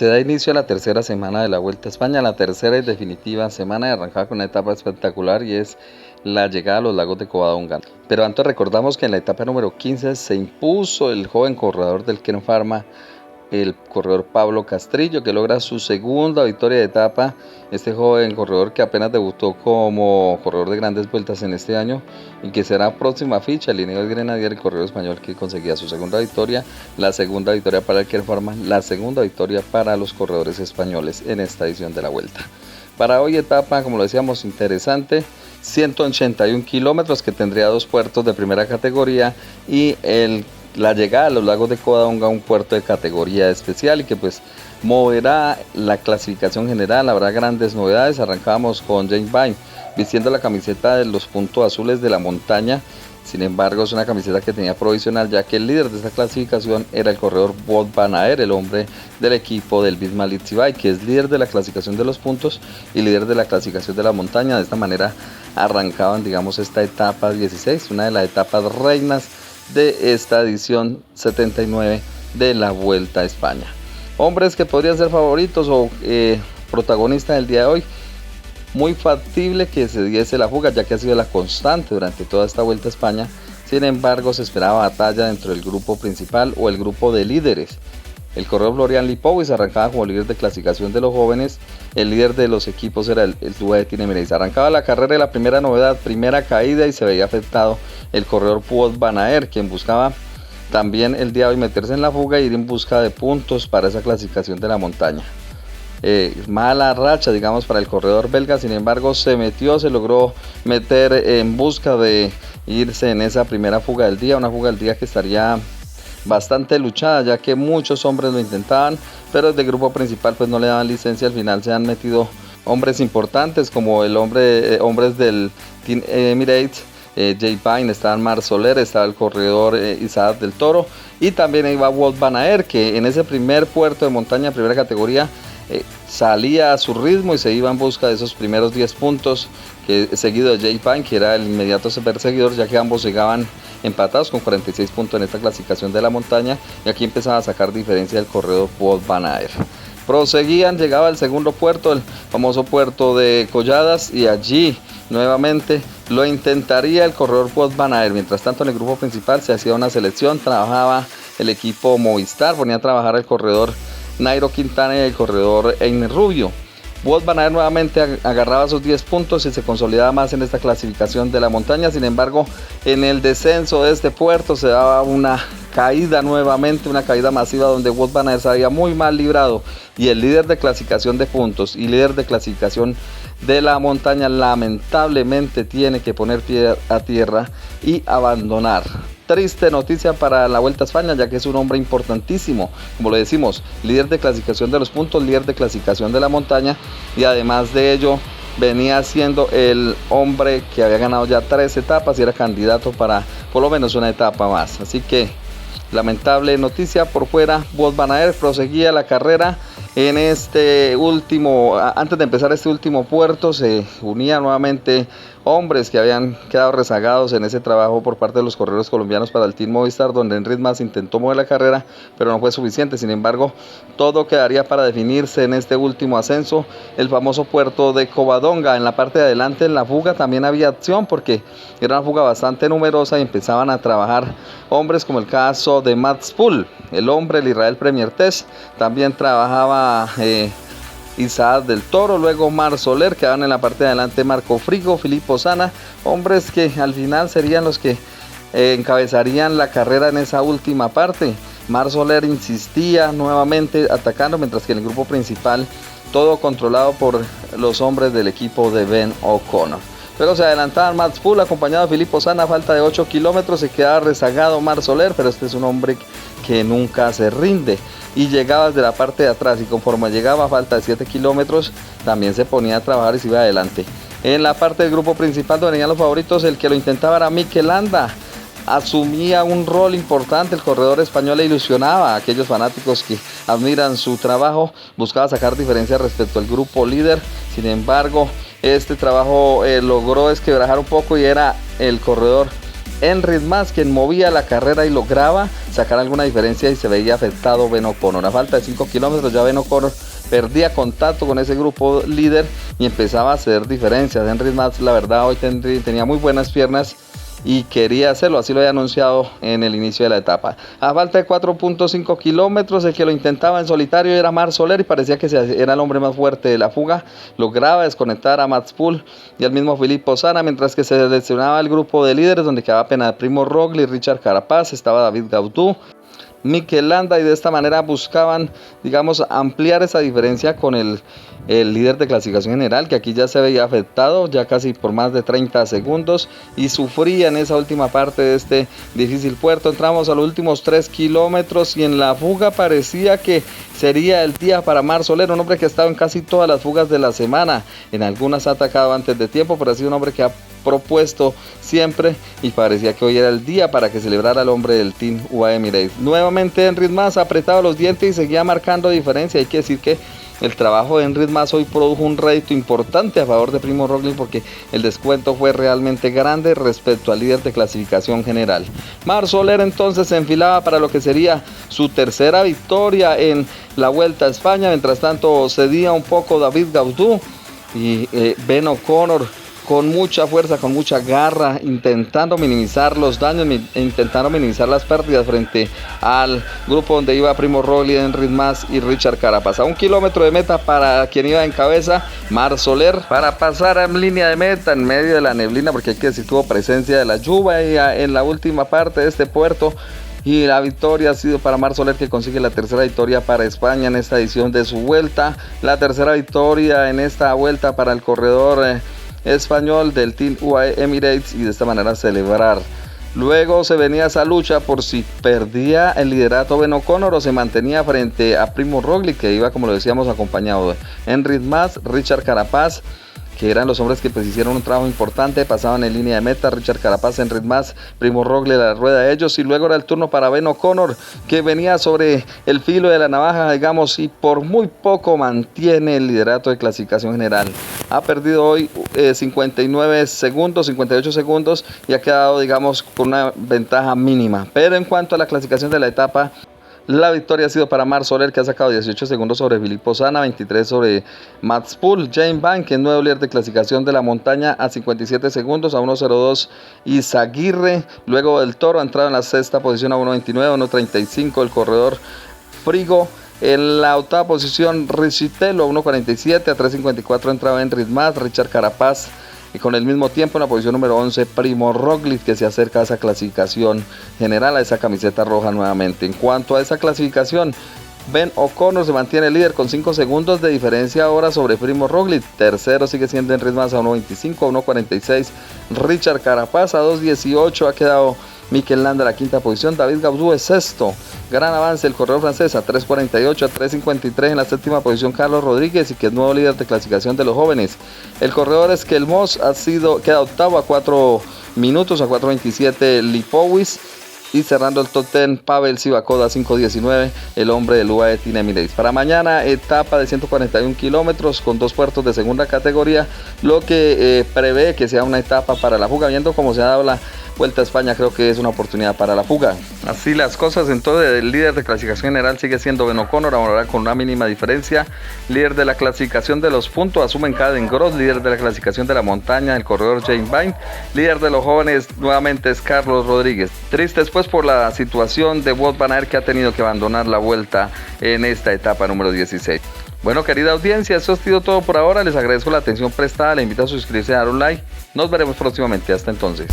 Se da inicio a la tercera semana de la Vuelta a España, la tercera y definitiva semana de arrancada con una etapa espectacular y es la llegada a los lagos de Covadonga. Pero antes recordamos que en la etapa número 15 se impuso el joven corredor del Kern Pharma, el corredor Pablo Castrillo, que logra su segunda victoria de etapa. Este joven corredor que apenas debutó como corredor de grandes vueltas en este año y que será próxima ficha, el Ineos Grenadier, el corredor español que conseguía su segunda victoria, la segunda victoria para el Kern Pharma, la segunda victoria para los corredores españoles en esta edición de la Vuelta. Para hoy etapa, como lo decíamos, interesante, 181 kilómetros que tendría dos puertos de primera categoría y la llegada a los lagos de Covadonga, un puerto de categoría especial y que pues moverá la clasificación general. Habrá grandes novedades. Arrancábamos con James Vine vistiendo la camiseta de los puntos azules de la montaña. Sin embargo, es una camiseta que tenía provisional, ya que el líder de esta clasificación era el corredor Wout van Aert, el hombre del equipo del Visma Leadse Bike, que es líder de la clasificación de los puntos y líder de la clasificación de la montaña. De esta manera arrancaban, digamos, esta etapa 16, una de las etapas reinas de esta edición 79 de la Vuelta a España. Hombres que podrían ser favoritos o protagonistas del día de hoy. Muy factible que se diese la fuga, ya que ha sido la constante durante toda esta Vuelta a España. Sin embargo, se esperaba batalla dentro del grupo principal o el grupo de líderes. El corredor Florian Lipowitz arrancaba como líder de clasificación de los jóvenes. El líder de los equipos era el Duet Emirates. Arrancaba la carrera de la primera novedad, primera caída, y se veía afectado el corredor Wout van Aert, quien buscaba también el día de hoy meterse en la fuga e ir en busca de puntos para esa clasificación de la montaña. Mala racha, digamos, para el corredor belga. Sin embargo, se logró meter en busca de irse en esa primera fuga del día, una fuga del día que estaría bastante luchada, ya que muchos hombres lo intentaban, pero desde el grupo principal pues no le daban licencia. Al final se han metido hombres importantes como hombres del Team Emirates, Jay Pine, estaba Marc Soler, estaba el corredor Isaac del Toro, y también iba Wout van Aert, que en ese primer puerto de montaña, primera categoría, salía a su ritmo y se iba en busca de esos primeros 10 puntos, seguido de Jay Pine, que era el inmediato perseguidor, ya que ambos llegaban empatados con 46 puntos en esta clasificación de la montaña, y aquí empezaba a sacar diferencia del corredor Wout van Aert. Proseguían, llegaba el segundo puerto, el famoso puerto de Colladas, y allí nuevamente lo intentaría el corredor Wout van Aert. Mientras tanto, en el grupo principal se hacía una selección, trabajaba el equipo Movistar, ponía a trabajar el corredor Nairo Quintana y el corredor Einer Rubio. Wout van Aert nuevamente agarraba sus 10 puntos y se consolidaba más en esta clasificación de la montaña. Sin embargo, en el descenso de este puerto se daba una caída nuevamente, una caída masiva donde Wout van Aert se había muy mal librado, y el líder de clasificación de puntos y líder de clasificación de la montaña lamentablemente tiene que poner pie a tierra y abandonar. Triste noticia para la Vuelta a España, ya que es un hombre importantísimo, como lo decimos, líder de clasificación de los puntos, líder de clasificación de la montaña, y además de ello venía siendo el hombre que había ganado ya 3 etapas y era candidato para por lo menos una etapa más. Así que lamentable noticia por fuera. Wout van Aert proseguía la carrera en este último, antes de empezar este último puerto, se unía nuevamente hombres que habían quedado rezagados en ese trabajo por parte de los corredores colombianos para el Team Movistar, donde Enric Mas intentó mover la carrera, pero no fue suficiente. Sin embargo, todo quedaría para definirse en este último ascenso, el famoso puerto de Covadonga. En la parte de adelante, en la fuga, también había acción, porque era una fuga bastante numerosa y empezaban a trabajar hombres como el caso de Mats Poel, el hombre, el Israel Premier Test. También trabajaba Isaac del Toro, luego Marc Soler, quedaban en la parte de adelante Marco Frigo, Filippo Sana, hombres que al final serían los que encabezarían la carrera en esa última parte. Marc Soler insistía nuevamente atacando, mientras que en el grupo principal todo controlado por los hombres del equipo de Ben O'Connor. Luego se adelantaban Mats Poel acompañado de Filippo Sana, a falta de 8 kilómetros, se quedaba rezagado Marc Soler, pero este es un hombre que nunca se rinde y llegaba desde la parte de atrás, y conforme llegaba a falta de 7 kilómetros también se ponía a trabajar y se iba adelante. En la parte del grupo principal donde venían los favoritos, el que lo intentaba era Mikel Landa, asumía un rol importante, el corredor español le ilusionaba a aquellos fanáticos que admiran su trabajo, buscaba sacar diferencia respecto al grupo líder. Sin embargo, este trabajo logró esquebrajar un poco, y era el corredor Enric Mas, quien movía la carrera y lograba sacar alguna diferencia y se veía afectado Ben O'Connor. A falta de 5 kilómetros ya Ben O'Connor perdía contacto con ese grupo líder y empezaba a hacer diferencias. Enric Mas, la verdad, hoy tenía muy buenas piernas y quería hacerlo, así lo había anunciado en el inicio de la etapa. A falta de 4.5 kilómetros, el que lo intentaba en solitario era Marc Soler y parecía que era el hombre más fuerte de la fuga. Lograba desconectar a Mats Pool y al mismo Filippo Zana, mientras que se seleccionaba el grupo de líderes, donde quedaba apenas Primo Roglic, Richard Carapaz, estaba David Gaudu, Mikel Landa, y de esta manera buscaban, digamos, ampliar esa diferencia con el líder de clasificación general, que aquí ya se veía afectado, ya casi por más de 30 segundos, y sufría en esa última parte de este difícil puerto. Entramos a los últimos 3 kilómetros y en la fuga parecía que sería el día para Marc Soler, un hombre que ha estado en casi todas las fugas de la semana. En algunas ha atacado antes de tiempo, pero ha sido un hombre que ha propuesto siempre y parecía que hoy era el día para que celebrara el hombre del Team UAE Emirates. Nuevamente Enric Mas apretaba los dientes y seguía marcando diferencia. Hay que decir que el trabajo de Enric Mas hoy produjo un rédito importante a favor de Primo Roglic, porque el descuento fue realmente grande respecto al líder de clasificación general. Marc Soler entonces se enfilaba para lo que sería su tercera victoria en la Vuelta a España. Mientras tanto cedía un poco David Gaudu y Ben O'Connor con mucha fuerza, con mucha garra, intentando minimizar los daños, intentando minimizar las pérdidas frente al grupo donde iba Primo Roglic, Enric Mas y Richard Carapaz. A 1 kilómetro de meta para quien iba en cabeza, Marc Soler, para pasar en línea de meta en medio de la neblina, porque hay que decir tuvo presencia de la lluvia en la última parte de este puerto. Y la victoria ha sido para Marc Soler, que consigue la tercera victoria para España en esta edición de su vuelta. La tercera victoria en esta vuelta para el corredor español del Team UAE Emirates, y de esta manera celebrar. Luego se venía esa lucha por si perdía el liderato Ben O'Connor o se mantenía frente a Primo Roglic, que iba, como lo decíamos, acompañado de Enric Mas, Richard Carapaz, que eran los hombres que pues hicieron un trabajo importante, pasaban en línea de meta, Richard Carapaz, Enric Mas, Primo Roglic, la rueda de ellos, y luego era el turno para Ben O'Connor, que venía sobre el filo de la navaja, digamos, y por muy poco mantiene el liderato de clasificación general. Ha perdido hoy 59 segundos, 58 segundos, y ha quedado, digamos, con una ventaja mínima. Pero en cuanto a la clasificación de la etapa, la victoria ha sido para Marc Soler, que ha sacado 18 segundos sobre Filippo Zana, 23 sobre Mats Pool. James Bank, que es nuevo líder de clasificación de la montaña, a 57 segundos, a 1.02 Izaguirre. Luego del Toro ha entrado en la sexta posición a 1.29, 1.35 el corredor Frigo. En la octava posición Richitello, a 1.47, a 3.54 entraba Enric Mas, Richard Carapaz. Y con el mismo tiempo en la posición número 11 Primo Roglic, que se acerca a esa clasificación general, a esa camiseta roja nuevamente. En cuanto a esa clasificación, Ben O'Connor se mantiene líder con 5 segundos de diferencia ahora sobre Primo Roglic. Tercero sigue siendo Enric Mas a 1.25, a 1.46 Richard Carapaz, a 2.18 ha quedado Mikel Landa en la quinta posición. David Gaudu es sexto. Gran avance el corredor francés a 3.48, a 3.53 en la séptima posición Carlos Rodríguez, y que es nuevo líder de clasificación de los jóvenes. El corredor Esquelmos queda octavo a 4 minutos, a 4.27 Lipowicz. Y cerrando el top 10, Pavel Sivakov a 5.19, el hombre del UAE Team Emirates. Para mañana, etapa de 141 kilómetros con 2 puertos de segunda categoría, lo que prevé que sea una etapa para la fuga. Viendo cómo se ha dado la Vuelta a España, creo que es una oportunidad para la fuga. Así las cosas, entonces el líder de clasificación general sigue siendo Ben O'Connor, ahora con una mínima diferencia. Líder de la clasificación de los puntos, asumen Caden Gross. Líder de la clasificación de la montaña, el corredor James Vine. Líder de los jóvenes nuevamente es Carlos Rodríguez. Tristes pues por la situación de Wout van Aert, que ha tenido que abandonar la vuelta en esta etapa número 16. Bueno, querida audiencia, eso ha sido todo por ahora. Les agradezco la atención prestada, les invito a suscribirse, a dar un like. Nos veremos próximamente, hasta entonces.